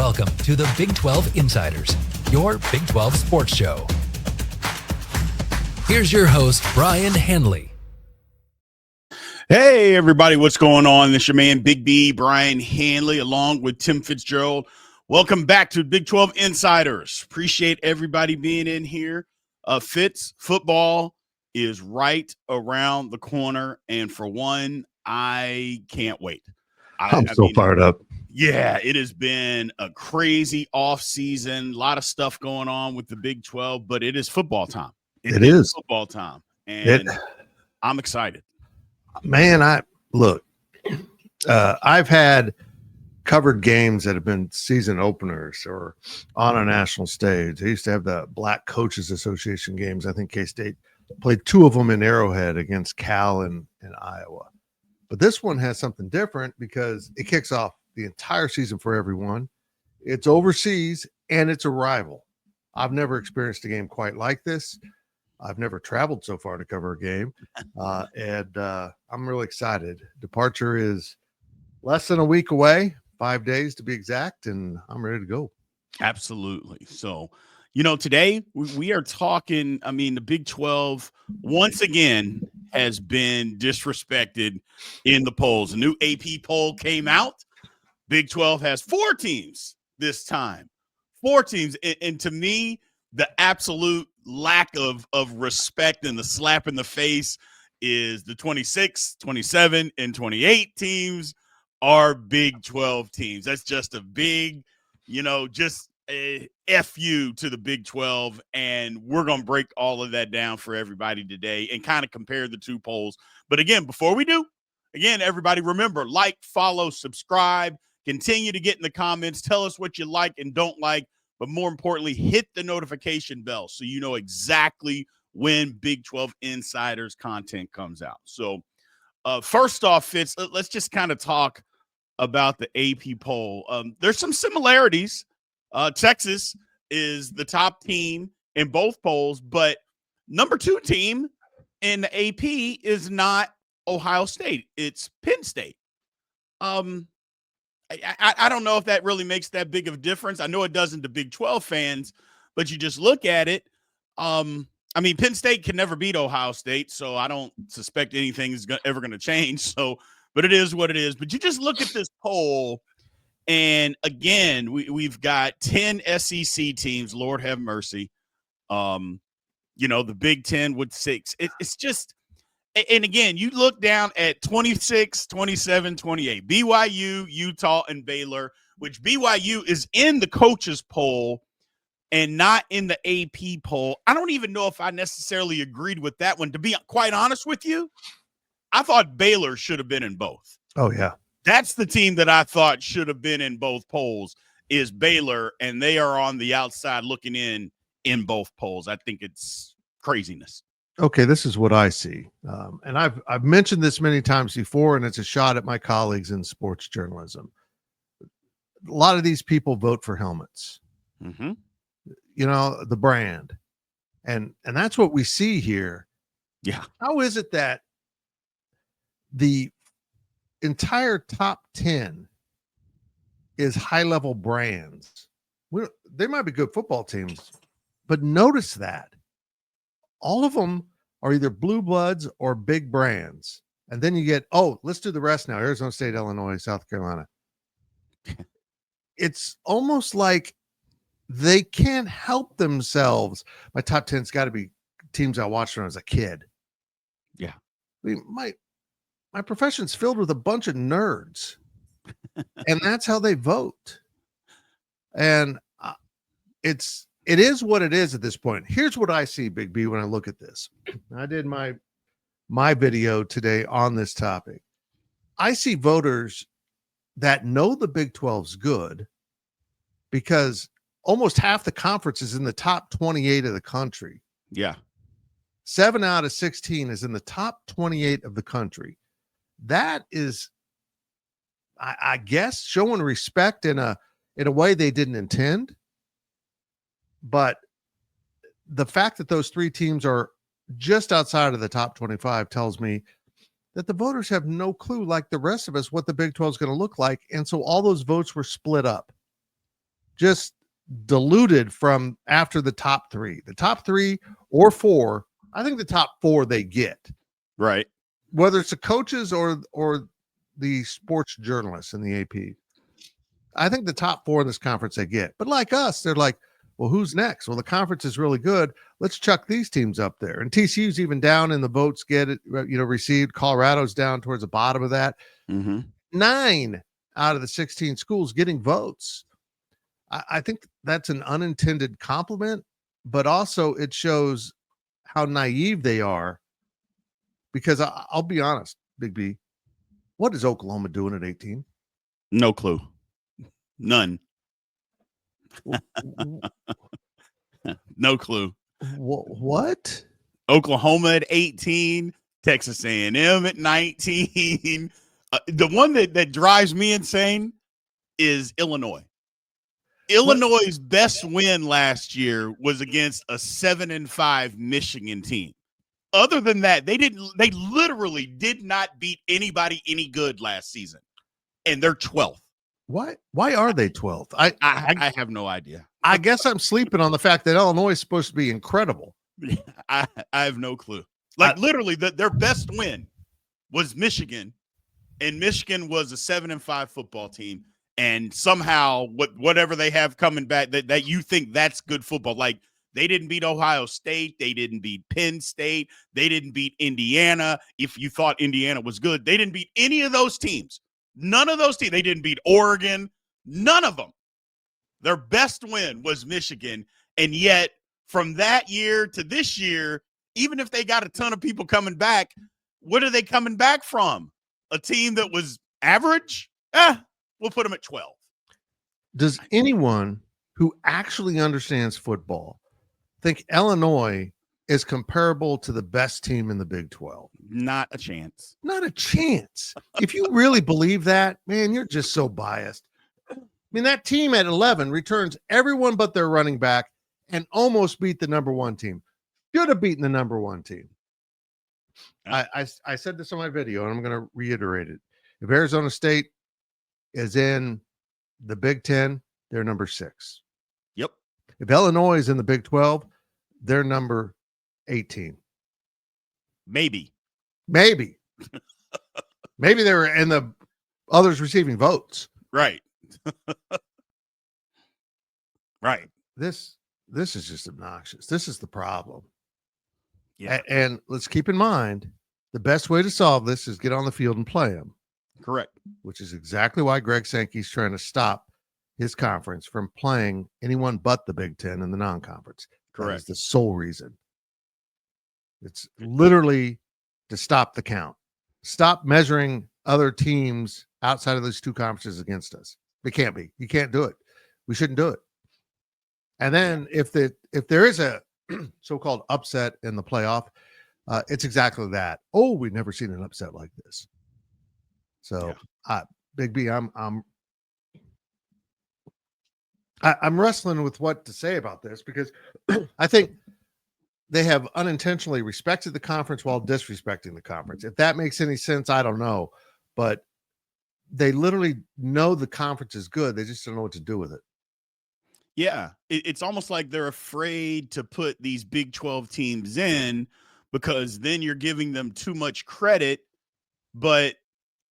Welcome to the Big 12 Insiders, your Big 12 sports show. Here's your host, Brien Hanley. Hey, everybody, what's going on? This is your man, Big B, Brien Hanley, along with Tim Fitzgerald. Welcome back to Big 12 Insiders. Appreciate everybody being in here. Fitz, football is right around the corner, and for one, I can't wait. I'm so fired up. Yeah, it has been a crazy off season, a lot of stuff going on with the Big 12, but it is football time. It is football time, and I'm excited. Man, I've had covered games that have been season openers or on a national stage. I used to have the Black Coaches Association games. I think K-State played two of them in Arrowhead against Cal and Iowa. But this one has something different because it kicks off the entire season for everyone. It's overseas and it's a rival. I've never experienced a game quite like this. I've never traveled so far to cover a game, and I'm really excited. Departure is less than a week away, 5 days to be exact, and I'm ready to go. Absolutely. So, today we are talking, the Big 12 once again has been disrespected in the polls. A new AP poll came out. Big 12 has 4 teams this time. 4 teams. And to me, the absolute lack of respect and the slap in the face is the 26, 27, and 28 teams are Big 12 teams. That's just a big, just a FU to the Big 12. And we're going to break all of that down for everybody today and kind of compare the two polls. But again, before we do, everybody remember, like, follow, subscribe, continue to get in the comments. Tell us what you like and don't like. But more importantly, hit the notification bell so you know exactly when Big 12 Insiders content comes out. So first off, Fitz, let's just kind of talk about the AP poll. There's some similarities. Texas is the top team in both polls, but number 2 team in the AP is not Ohio State. It's Penn State. I don't know if that really makes that big of a difference. I know it doesn't to Big 12 fans, but you just look at it. Penn State can never beat Ohio State, so I don't suspect anything is ever going to change. So, but it is what it is. But you just look at this poll, and again, we've got 10 SEC teams. Lord have mercy. The Big 10 with 6. It's just. And again, you look down at 26, 27, 28, BYU, Utah, and Baylor, which BYU is in the coaches poll and not in the AP poll. I don't even know if I necessarily agreed with that one. To be quite honest with you, I thought Baylor should have been in both. Oh, yeah. That's the team that I thought should have been in both polls is Baylor, and they are on the outside looking in both polls. I think it's craziness. Okay, this is what I see. And I've mentioned this many times before, and it's a shot at my colleagues in sports journalism. A lot of these people vote for helmets. Mm-hmm. The brand. And that's what we see here. Yeah. How is it that the entire top 10 is high-level brands? They might be good football teams, but notice that. All of them are either blue bloods or big brands. And then you get, let's do the rest now. Arizona State, Illinois, South Carolina. It's almost like they can't help themselves. My top 10's got to be teams I watched when I was a kid. Yeah. My profession's filled with a bunch of nerds. And that's how they vote. And it is what it is at this point. Here's what I see, Big B, when I look at this. I did my video today on this topic. I see voters that know the Big 12's good because almost half the conference is in the top 28 of the country. Yeah. 7 out of 16 is in the top 28 of the country. That is, I guess, showing respect in a way they didn't intend. But the fact that those 3 teams are just outside of the top 25 tells me that the voters have no clue, like the rest of us, what the Big 12 is going to look like. And so all those votes were split up. just diluted from after the top three. The top 3 or 4, I think the top 4 they get. Right. Whether it's the coaches or the sports journalists in the AP. I think the top 4 in this conference they get. But like us, they're like, well, who's next? Well, the conference is really good. Let's chuck these teams up there. And TCU's even down in the votes get it, received. Colorado's down towards the bottom of that. 9 out of the 16 schools getting votes. I think that's an unintended compliment, but also it shows how naive they are. Because I'll be honest, Big B, what is Oklahoma doing at 18? No clue. None. No clue. What? Oklahoma at 18, Texas A&M at 19. The one that drives me insane is Illinois. Illinois' best win last year was against a 7-5 Michigan team. Other than that, they literally did not beat anybody any good last season. And they're 12th. Why are they 12th? I have no idea. I guess I'm sleeping on the fact that Illinois is supposed to be incredible. I have no clue. Literally, their best win was Michigan, and Michigan was a 7-5 football team. And somehow, whatever they have coming back, that you think that's good football. Like, they didn't beat Ohio State. They didn't beat Penn State. They didn't beat Indiana. If you thought Indiana was good, they didn't beat any of those teams. None of those teams. They didn't beat Oregon. None of them. Their best win was Michigan. And yet, from that year to this year, even if they got a ton of people coming back, what are they coming back from? A team that was average? We'll put them at 12. Does anyone who actually understands football think Illinois is comparable to the best team in the Big 12? Not a chance. Not a chance. If you really believe that, man, you're just so biased. I mean, that team at 11 returns everyone but their running back and almost beat the number 1 team. Should have beaten the number 1 team. I said this on my video, and I'm going to reiterate it. If Arizona State is in the Big 10, they're number 6. Yep. If Illinois is in the Big 12, they're number 18. Maybe. Maybe they were in the others receiving votes. Right. Right. This is just obnoxious. This is the problem. Yeah. And let's keep in mind, the best way to solve this is get on the field and play them. Correct. Which is exactly why Greg Sankey's trying to stop his conference from playing anyone but the Big 10 in the non-conference. Correct. That is the sole reason. It's literally to stop the count. Stop measuring other teams outside of those 2 conferences against us. It can't be. You can't do it. We shouldn't do it. And then if there is a so-called upset in the playoff, it's exactly that. Oh, we've never seen an upset like this. So, Big B, I'm wrestling with what to say about this because I think they have unintentionally respected the conference while disrespecting the conference. If that makes any sense, I don't know. But they literally know the conference is good. They just don't know what to do with it. Yeah. It's almost like they're afraid to put these Big 12 teams in because then you're giving them too much credit. But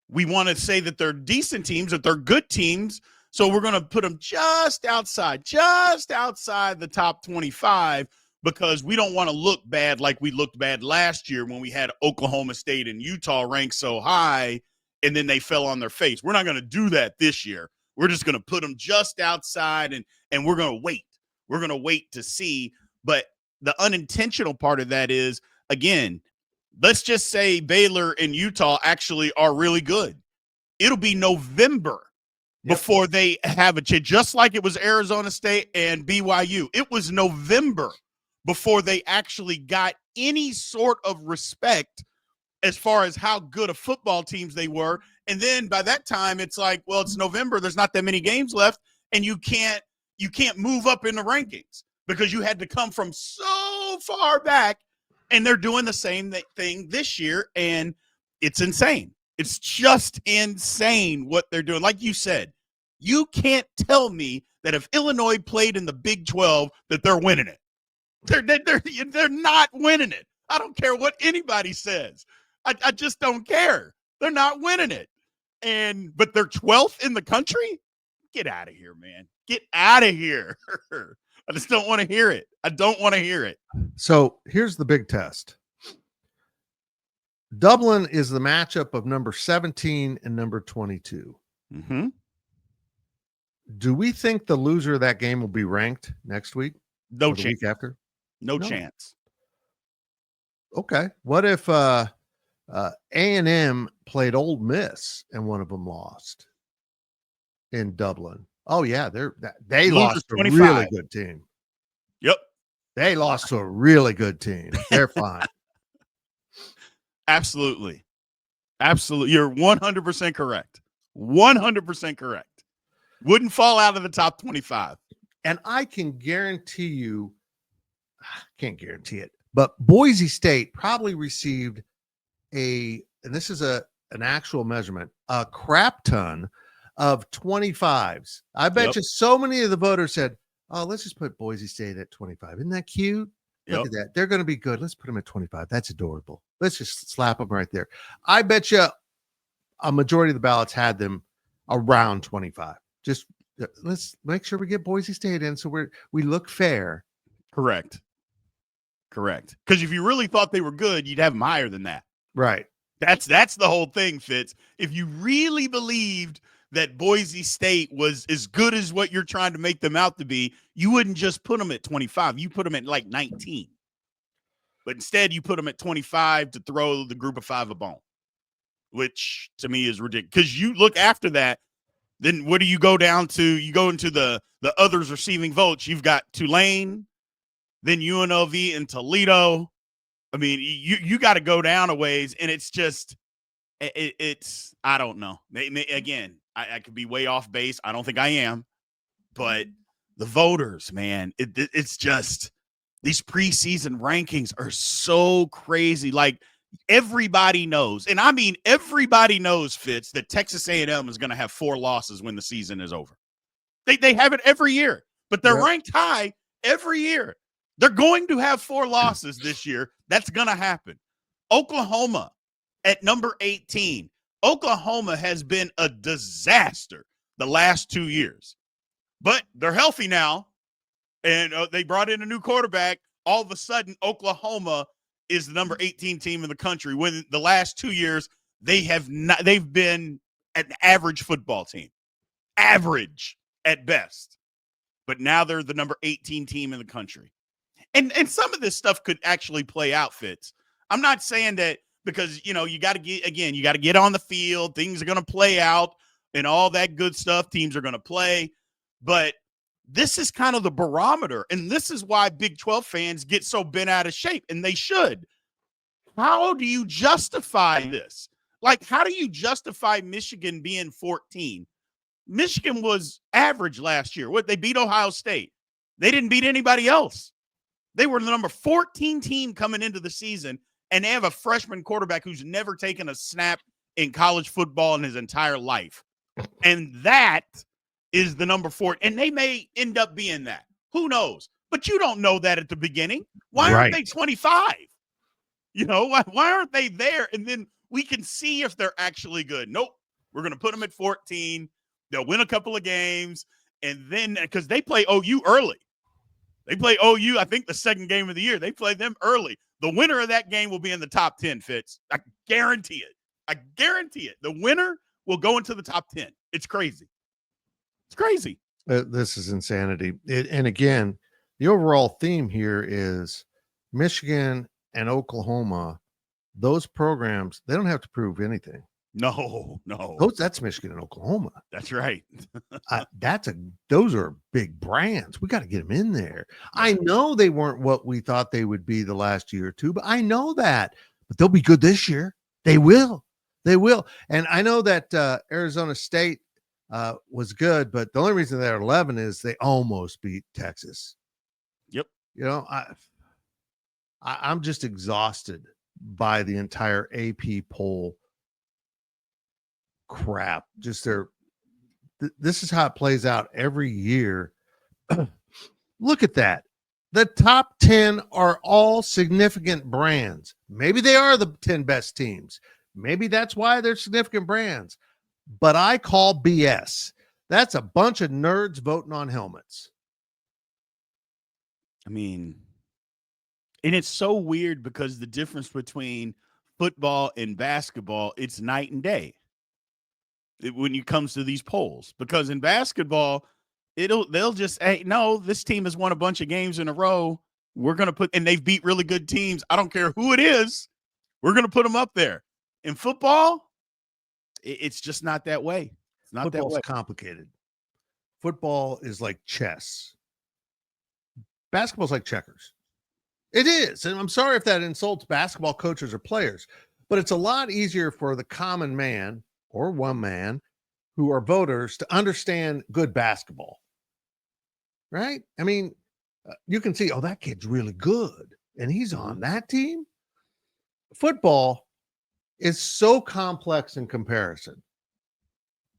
we want to say that they're decent teams, that they're good teams. So we're going to put them just outside the top 25 because we don't want to look bad like we looked bad last year when we had Oklahoma State and Utah ranked so high and then they fell on their face. We're not going to do that this year. We're just going to put them just outside and we're going to wait. We're going to wait to see. But the unintentional part of that is, again, let's just say Baylor and Utah actually are really good. It'll be November before they have a chance, just like it was Arizona State and BYU. It was November before they actually got any sort of respect as far as how good of football teams they were. And then by that time, it's like, well, it's November. There's not that many games left, and you can't move up in the rankings because you had to come from so far back. And they're doing the same thing this year, and it's insane. It's just insane what they're doing. Like you said, You can't tell me that if Illinois played in the Big 12 that they're winning it. They're not winning it. I don't care what anybody says. I just don't care. They're not winning it. But they're 12th in the country? Get out of here, man. Get out of here. I just don't want to hear it. I don't want to hear it. So here's the big test. Dublin is the matchup of number 17 and number 22. Mm-hmm. Do we think the loser of that game will be ranked next week? No or the chance. week after? No chance. Okay. What if A&M played Ole Miss and one of them lost in Dublin? Oh yeah, they lost to a really good team. Yep. They lost to a really good team. They're fine. Absolutely. Absolutely. You're 100% correct. 100% correct. Wouldn't fall out of the top 25. And I can guarantee you, can't guarantee it, but Boise State probably received and this is an actual measurement, a crap ton of 25s. I bet you so many of the voters said, oh, let's just put Boise State at 25. Isn't that cute? Look at that. They're going to be good. Let's put them at 25. That's adorable. Let's just slap them right there. I bet you a majority of the ballots had them around 25. Just let's make sure we get Boise State in so we look fair. Correct. Because if you really thought they were good, you'd have them higher than that. Right. That's the whole thing, Fitz. If you really believed that Boise State was as good as what you're trying to make them out to be, you wouldn't just put them at 25. You put them at like 19. But instead, you put them at 25 to throw the group of five a bone, which to me is ridiculous. Because you look after that, then what do you go down to? You go into the others receiving votes. You've got Tulane, then UNLV and Toledo. I mean, you got to go down a ways, and it's just it's I don't know. Again, I could be way off base. I don't think I am, but the voters, man, it's just these preseason rankings are so crazy. Like everybody knows, and I mean everybody knows, Fitz, that Texas A&M is going to have 4 losses when the season is over. They have it every year, but they're ranked high every year. They're going to have 4 losses this year. That's going to happen. Oklahoma at number 18. Oklahoma has been a disaster the last 2 years, but they're healthy now, and they brought in a new quarterback. All of a sudden, Oklahoma is the number 18 team in the country. When the last 2 years, they've been an average football team, average at best, but now they're the number 18 team in the country. And some of this stuff could actually play out, Fitz. I'm not saying that because, you got to get on the field. Things are going to play out and all that good stuff. Teams are going to play. But this is kind of the barometer. And this is why Big 12 fans get so bent out of shape, and they should. How do you justify this? Like, how do you justify Michigan being 14? Michigan was average last year. They beat Ohio State. They didn't beat anybody else. They were the number 14 team coming into the season, and they have a freshman quarterback who's never taken a snap in college football in his entire life. And that is the number 4. And they may end up being that. Who knows? But you don't know that at the beginning. Why aren't they 25? Why aren't they there? And then we can see if they're actually good. Nope. We're going to put them at 14. They'll win a couple of games. And then, because they play OU early. They play OU, I think, the second game of the year. They play them early. The winner of that game will be in the top 10, Fitz. I guarantee it. The winner will go into the top 10. It's crazy. This is insanity. And again, the overall theme here is Michigan and Oklahoma. Those programs, they don't have to prove anything. No. That's Michigan and Oklahoma. That's right. Those are big brands. We got to get them in there. I know they weren't what we thought they would be the last year or two, but I know that. But they'll be good this year. They will. And I know that Arizona State was good, but the only reason they're 11 is they almost beat Texas. Yep. I'm just exhausted by the entire AP poll crap. Just this is how it plays out every year. Look at that. The top 10 are all significant brands. Maybe they are the 10 best teams. Maybe that's why they're significant brands. But I call BS. That's a bunch of nerds voting on helmets. I mean, and it's so weird because the difference between football and basketball, it's night and day when it comes to these polls. Because in basketball, they'll just, hey, no, this team has won a bunch of games in a row. We're going to put, and they've beat really good teams. I don't care who it is. We're going to put them up there. In football, it's just not that way. It's not that way. Football's complicated. Football is like chess. Basketball's like checkers. It is. And I'm sorry if that insults basketball coaches or players, but it's a lot easier for the common man or one man who are voters to understand good basketball. Right? I mean, you can see, oh, that kid's really good, and he's on that team. Football is so complex in comparison.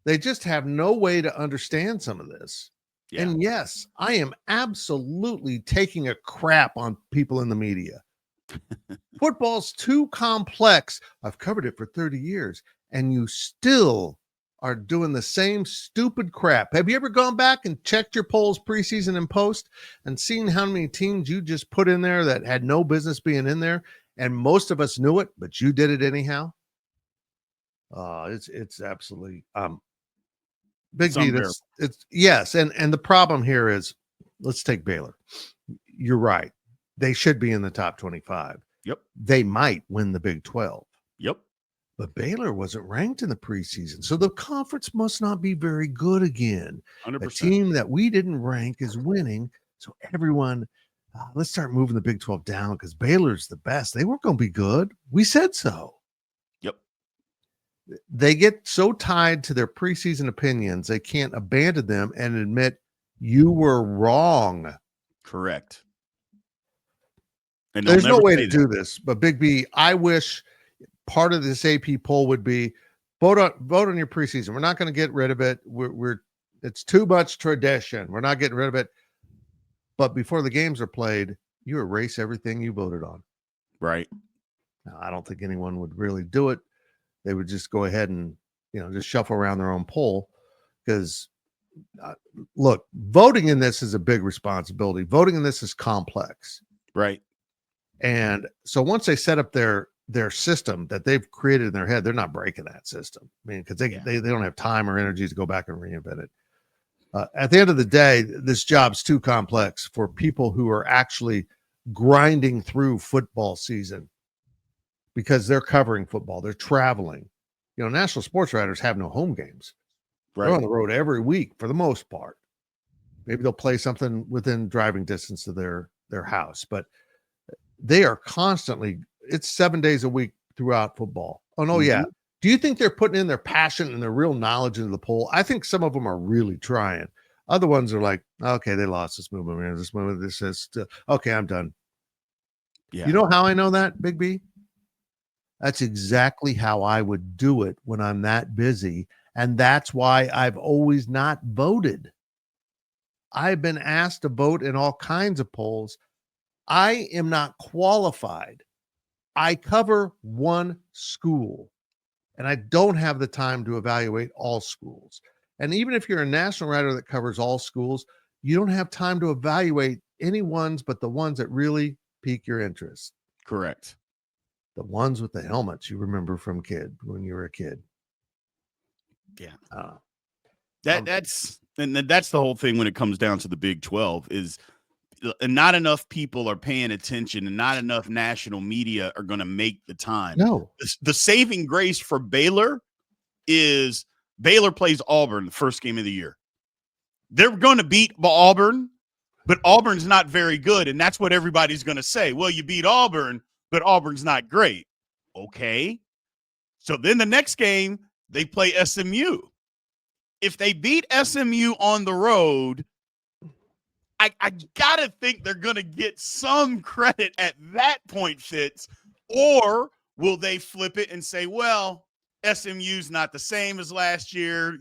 They just have no way to understand some of this. Yeah. And yes, I am absolutely taking a crap on people in the media. Football's too complex. I've covered it for 30 years, and you still are doing the same stupid crap. Have you ever gone back and checked your polls preseason and post and seen how many teams you just put in there that had no business being in there? And most of us knew it, but you did it anyhow. It's absolutely Big B. It's yes, and the problem here is, let's take Baylor. You're right; they should be in the top 25. Yep, they might win the Big 12. Yep, but Baylor wasn't ranked in the preseason, so the conference must not be very good again. 100%. A team that we didn't rank is winning, so everyone. Let's start moving the Big 12 down because Baylor's the best. They weren't going to be good. We said so. Yep. They get so tied to their preseason opinions, they can't abandon them and admit you were wrong. Correct. And there's no way to do this. But Big B, I wish part of this AP poll would be vote on your preseason. We're not going to get rid of it. It's too much tradition. We're not getting rid of it. But before the games are played, you erase everything you voted on. Right. Now, I don't think anyone would really do it. They would just go ahead and, just shuffle around their own poll because, look, voting in this is a big responsibility. Voting in this is complex. Right. And so once they set up their system that they've created in their head, they're not breaking that system. I mean, because they don't have time or energy to go back and reinvent it. At the end of the day, this job's too complex for people who are actually grinding through football season because they're covering football. They're traveling. National sports writers have no home games. Right. They're on the road every week for the most part. Maybe they'll play something within driving distance to their house, but they are constantly, it's 7 days a week throughout football. Oh, no, yeah. Do you think they're putting in their passion and their real knowledge into the poll? I think some of them are really trying. Other ones are like, okay, they lost this movement. This is okay, I'm done. Yeah. You know how I know that, Big B? That's exactly how I would do it when I'm that busy. And that's why I've always not voted. I've been asked to vote in all kinds of polls. I am not qualified. I cover one school. And I don't have the time to evaluate all schools. And even if you're a national writer that covers all schools, you don't have time to evaluate any ones but the ones that really pique your interest. Correct. The ones with the helmets you remember from when you were a kid. Yeah. That's the whole thing when it comes down to the Big 12 is not enough people are paying attention and not enough national media are going to make the time. No. The saving grace for Baylor is Baylor plays Auburn the first game of the year. They're going to beat Auburn, but Auburn's not very good, and that's what everybody's going to say. Well, you beat Auburn, but Auburn's not great. Okay. So then the next game, they play SMU. If they beat SMU on the road, I got to think they're going to get some credit at that point, Fitz, or will they flip it and say, well, SMU's not the same as last year.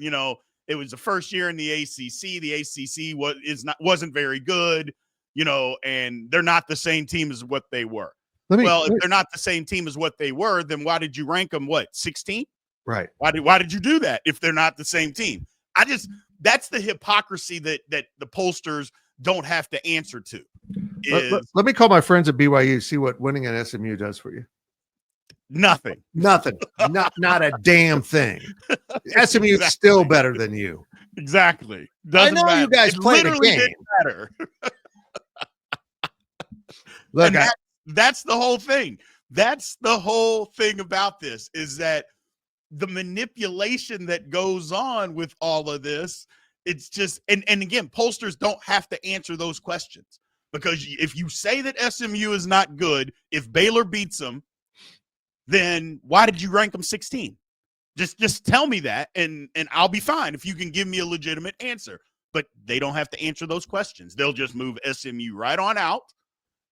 It was the first year in the ACC. The ACC wasn't very good, and they're not the same team as what they were. If they're not the same team as what they were, then why did you rank them, 16? Right. Why did you do that if they're not the same team? That's the hypocrisy that the pollsters don't have to answer to. Let me call my friends at BYU, see what winning at SMU does for you. Nothing. Not a damn thing. SMU is still better than you. Exactly. Doesn't matter. You guys played a game. Didn't matter. Look, that's the whole thing. That's the whole thing about this, is that the manipulation that goes on with all of this, it's just, and again, pollsters don't have to answer those questions, because if you say that SMU is not good, if Baylor beats them, then why did you rank them 16? Just tell me that, and I'll be fine if you can give me a legitimate answer. But they don't have to answer those questions. They'll just move SMU right on out,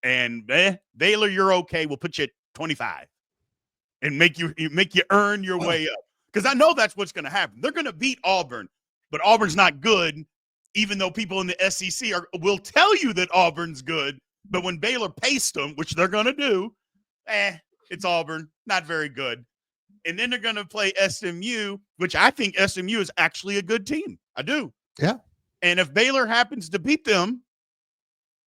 and Baylor, you're okay. We'll put you at 25 and make you earn your way up. Because I know that's what's going to happen. They're going to beat Auburn, but Auburn's not good, even though people in the SEC will tell you that Auburn's good. But when Baylor paced them, which they're going to do, it's Auburn, not very good. And then they're going to play SMU, which I think SMU is actually a good team. I do. Yeah. And if Baylor happens to beat them,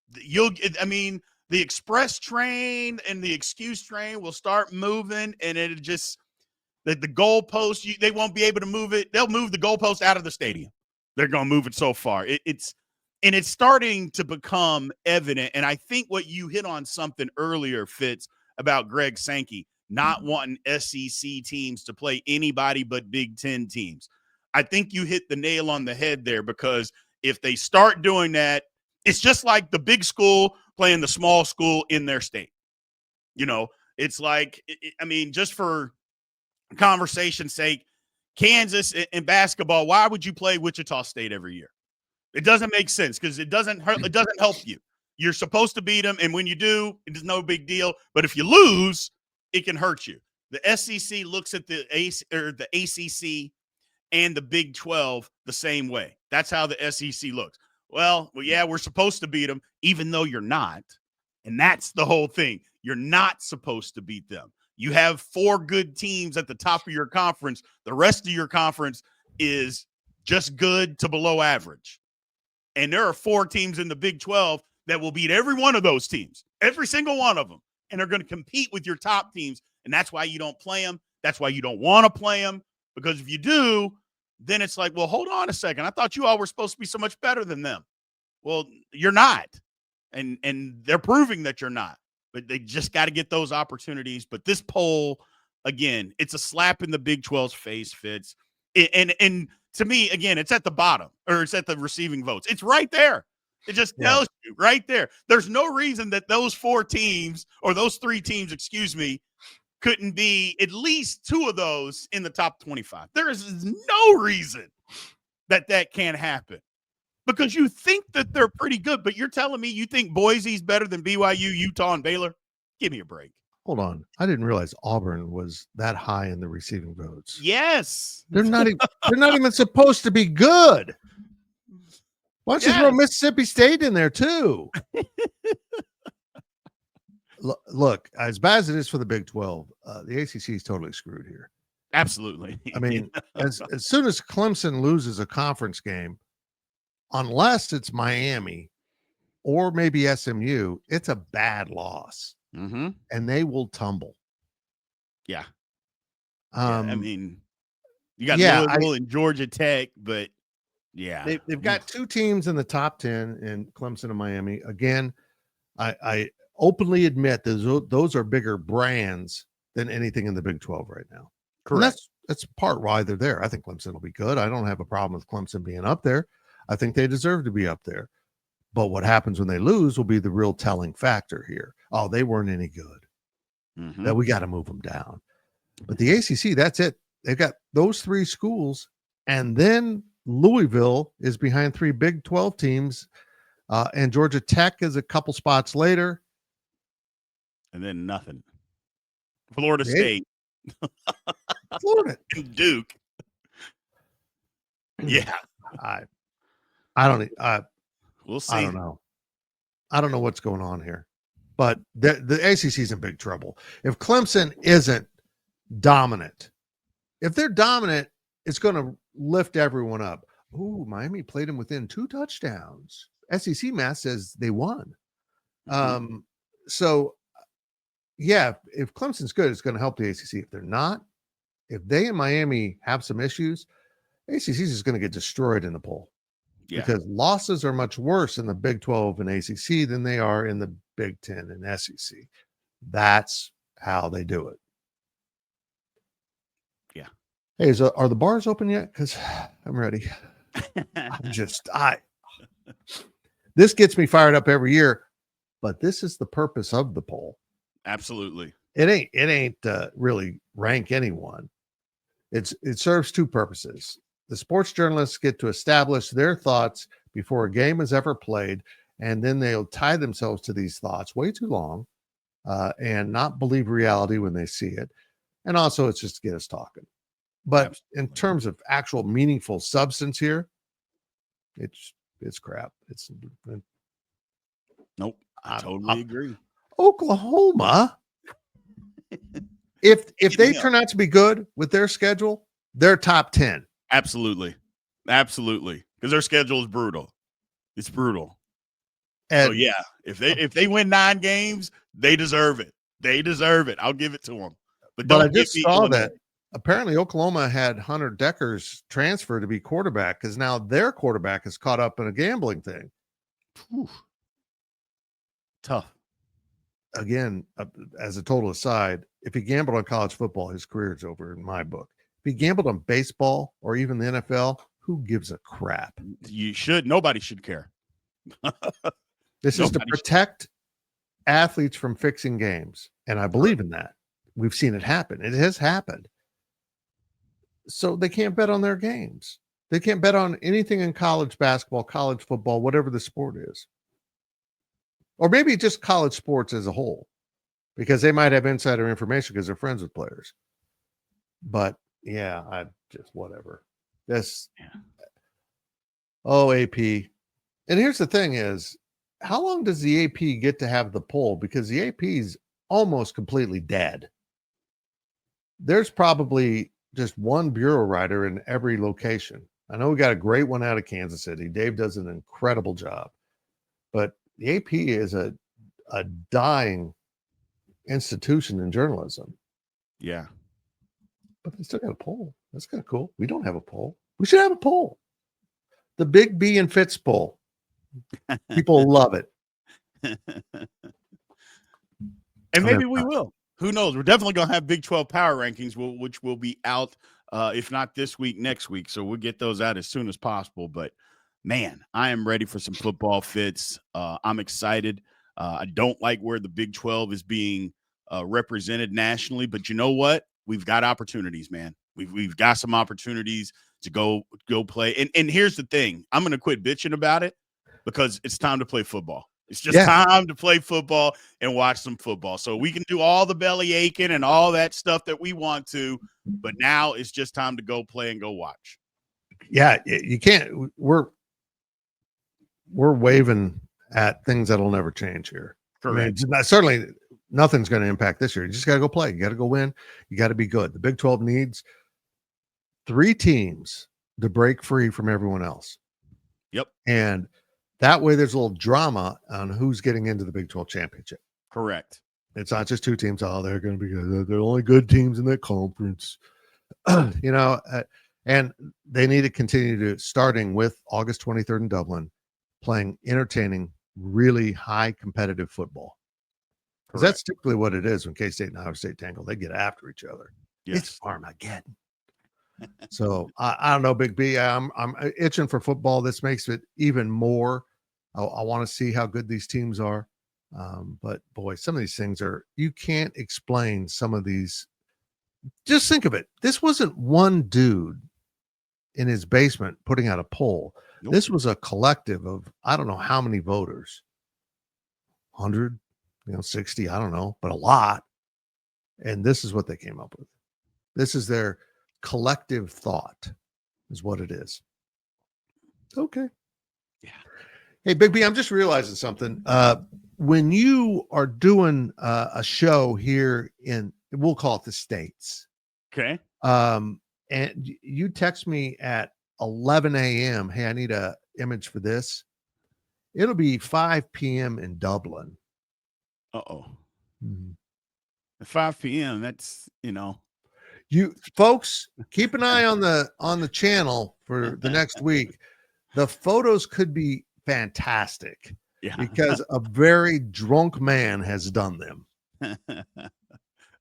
the express train and the excuse train will start moving, and it just, the goalpost, they won't be able to move it. They'll move the goalpost out of the stadium. They're going to move it so far. It's starting to become evident. And I think what you hit on something earlier, Fitz, about Greg Sankey not wanting SEC teams to play anybody but Big Ten teams. I think you hit the nail on the head there, because if they start doing that, it's just like the big school playing the small school in their state. It's like, just for conversation's sake, Kansas in basketball, why would you play Wichita State every year? It doesn't make sense, because it doesn't help you. You're supposed to beat them, and when you do, it's no big deal. But if you lose, it can hurt you. The SEC looks at the ACC and the Big 12 the same way. That's how the SEC looks. Well, yeah, we're supposed to beat them, even though you're not. And that's the whole thing. You're not supposed to beat them. You have 4 good teams at the top of your conference. The rest of your conference is just good to below average. And there are 4 teams in the Big 12 that will beat every one of those teams, every single one of them. And they're going to compete with your top teams. And that's why you don't play them. That's why you don't want to play them. Because if you do, then it's like, well, hold on a second. I thought you all were supposed to be so much better than them. Well, you're not. And they're proving that you're not. But they just got to get those opportunities. But this poll, again, it's a slap in the Big 12's face, Fitz. And to me, again, it's at the bottom, or it's at the receiving votes. It's right there. It just tells you right there. There's no reason that those 4 teams, or those 3 teams, couldn't be at least 2 of those in the top 25. There is no reason that can't happen, because you think that they're pretty good, but you're telling me you think Boise's better than BYU, Utah, and Baylor? Give me a break. Hold on. I didn't realize Auburn was that high in the receiving votes. Yes. They're not even supposed to be good. Why don't you throw Mississippi State in there too? Look, as bad as it is for the Big 12, the ACC is totally screwed here. Absolutely. I mean, as soon as Clemson loses a conference game, unless it's Miami or maybe SMU, it's a bad loss. Mm-hmm. And they will tumble. Yeah. You got Louisville and Georgia Tech, but they've got 2 teams in the top 10 in Clemson and Miami. Again, I openly admit those are bigger brands than anything in the Big 12 right now. Correct. That's part why they're there. I think Clemson will be good. I don't have a problem with Clemson being up there. I think they deserve to be up there. But what happens when they lose will be the real telling factor here. Oh, they weren't any good. Mm-hmm. That we got to move them down. But the ACC, that's it. They've got those 3 schools, and then Louisville is behind 3 Big 12 teams, and Georgia Tech is a couple spots later. And then nothing. Florida State. Florida. And Duke. Yeah, we'll see. I don't know. I don't know what's going on here, but the ACC is in big trouble. If Clemson isn't dominant, if they're dominant, it's going to lift everyone up. Ooh, Miami played them within 2 touchdowns. SEC math says they won. So yeah, if Clemson's good, it's going to help the ACC. If they're not, if they and Miami have some issues, ACC is going to get destroyed in the poll. Yeah. Because losses are much worse in the Big 12 and ACC than they are in the Big 10 and SEC. That's how they do it. Yeah. Hey, are the bars open yet? Because I'm ready. This gets me fired up every year, but this is the purpose of the poll. Absolutely. It ain't really rank anyone. It serves 2 purposes. The sports journalists get to establish their thoughts before a game is ever played, and then they'll tie themselves to these thoughts way too long and not believe reality when they see it. And also, it's just to get us talking. But absolutely. In terms of actual meaningful substance here, it's crap. Nope. I totally agree. Oklahoma, if they turn out to be good with their schedule, they're top 10. Absolutely. Because their schedule is brutal. It's brutal. And so yeah, if they win 9 games, they deserve it. I'll give it to them. But I just saw that apparently Oklahoma had Hunter Decker's transfer to be quarterback because now their quarterback is caught up in a gambling thing. Whew. Tough. Again, as a total aside, if he gambled on college football, his career is over in my book. If he gambled on baseball or even the NFL, who gives a crap? Nobody should care. This is to protect athletes from fixing games. And I believe in that. We've seen it happen. It has happened. So they can't bet on their games. They can't bet on anything in college basketball, college football, whatever the sport is. Or maybe just college sports as a whole, because they might have insider information because they're friends with players. But yeah, I just whatever. AP. And here's the thing is, how long does the AP get to have the poll? Because the AP is almost completely dead. There's probably just one bureau writer in every location. I know we got a great one out of Kansas City. Dave does an incredible job. But the AP is a dying institution in journalism. Yeah. But they still got a poll. That's kind of cool. We don't have a poll. We should have a poll. The Big B and Fitz poll. People love it. And maybe we will. Who knows? We're definitely going to have Big 12 power rankings, which will be out, if not this week, next week. So we'll get those out as soon as possible. But, man, I am ready for some football, Fitz. I'm excited. I don't like where the Big 12 is being represented nationally. But you know what? We've got opportunities, man. We've got some opportunities to go play. And here's the thing. I'm going to quit bitching about it because it's time to play football. It's just time to play football and watch some football. So we can do all the belly aching and all that stuff that we want to, but now it's just time to go play and go watch. Yeah, you can't. We're waving at things that'll never change here. Correct. I mean, certainly nothing's going to impact this year. You just got to go play. You got to go win. You got to be good. The Big 12 needs 3 teams to break free from everyone else. Yep. And that way there's a little drama on who's getting into the Big 12 championship. Correct. It's not just 2 teams. Oh, they're going to be good. They're only good teams in that conference. And they need to continue to, starting with August 23rd in Dublin, playing entertaining, really high competitive football. Because that's typically what it is when K-State and Ohio State tangle. They get after each other. Yes. It's Armageddon. So I don't know, Big B. I'm itching for football. This makes it even more. I want to see how good these teams are. But boy, some of these things you can't explain some of these. Just think of it. This wasn't one dude in his basement putting out a poll. Nope. This was a collective of, I don't know how many voters, 100, 60, I don't know, but a lot. And this is what they came up with. This is their collective thought is what it is. Okay. Yeah. Hey, Big B, I'm just realizing something. When you are doing a show here we'll call it the States. Okay. And you text me at 11 a.m. Hey, I need a image for this. It'll be 5 p.m. in Dublin. Uh-oh. Mm-hmm. At 5 p.m. That's, You folks keep an eye on the channel for the next week. The photos could be fantastic because a very drunk man has done them.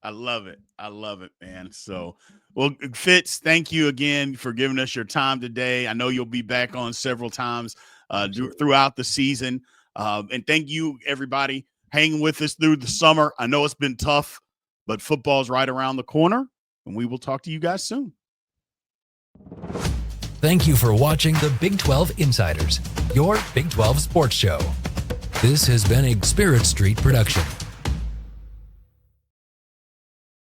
I love it. I love it, man. So, well, Fitz, thank you again for giving us your time today. I know you'll be back on several times throughout the season. And thank you, everybody, hanging with us through the summer. I know it's been tough, but football's right around the corner, and we will talk to you guys soon. Thank you for watching the Big 12 Insiders, your Big 12 sports show. This has been a Spirit Street production.